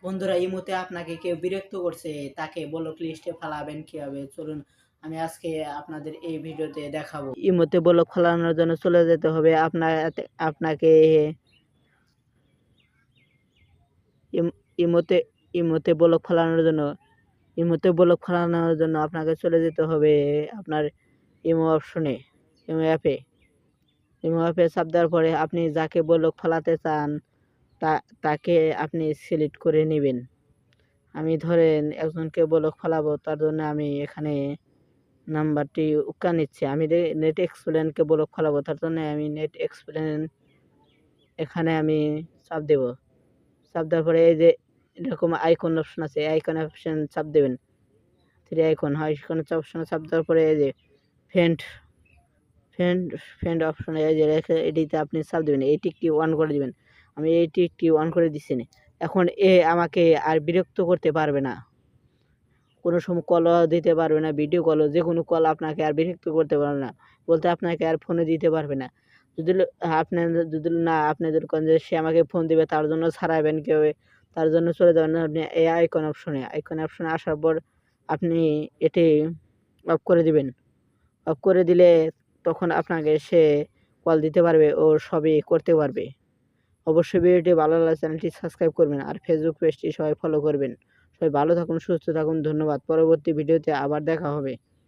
বন্ধুরা, এই মুহূর্তে আপনাকে কেউ বিরক্ত করছে, তাকে ব্লক লিস্টে ফেলাবেন কিভাবে? চলুন আমি আজকে আপনাদের এই ভিডিওতে দেখাবো। ইমোতে ব্লক ফেলানোর জন্য চলে যেতে হবে আপনাকে ইমোতে ইমোতে ব্লক ফেলানোর জন্য আপনাকে চলে যেতে হবে আপনার ইমো অপশনে, ইমো অ্যাপে। ইমো অ্যাপে চাপ দেওয়ার পরে আপনি যাকে ব্লক ফেলাতে চান তাকে আপনি সিলেক্ট করে নেবেন। আমি ধরেন একজনকে ব্লক ফেলাবো, তার জন্য আমি এখানে নাম্বারটি উক্কা নিচ্ছি। আমি নেট এক্সপ্লেনকে ব্লক ফেলাবো, তার জন্য আমি নেট এক্সপ্লেন এখানে আমি চাপ দেব। চাপ দেওয়ার পরে এই যে এরকম আইকন অপশন আছে, এই আইকন অপশন চাপ দেবেন। থ্রি আইকন হয়, সেখানে অপশনে চাপ দেওয়ার পরে এই যে ফ্রেন্ড ফ্রেন্ড ফ্রেন্ড অপশনে এই যে এটিতে আপনি চাপ দেবেন, এই টিকটি অন করে দিবেন। আমি এই টিকটি অন করে দিচ্ছি না। এখন আমাকে আর বিরক্ত করতে পারবে না, কোনো সময় কলও দিতে পারবে না, ভিডিও কলও, যে কোনো কল আপনাকে আর বিরক্ত করতে পারবে না, বলতে আপনাকে আর ফোনে দিতে পারবে না। যদি আপনি যদি করেন যে সে আমাকে ফোন দিবে, তার জন্য ছাড়াবেন কীভাবে? তার জন্য চলে যাবেন আপনি এই আইকন অপশনে আসার পর আপনি এটি অফ করে দিবেন। অফ করে দিলে তখন আপনাকে সে কল দিতে পারবে ও সবই করতে পারবে। অবশ্যই ভিডিওটি ভালো লাগলে চ্যানেলটি সাবস্ক্রাইব করবেন আর ফেসবুক পেজটি সবাই ফলো করবেন। সবাই ভালো থাকুন, সুস্থ থাকুন। ধন্যবাদ। পরবর্তী ভিডিওতে আবার দেখা হবে।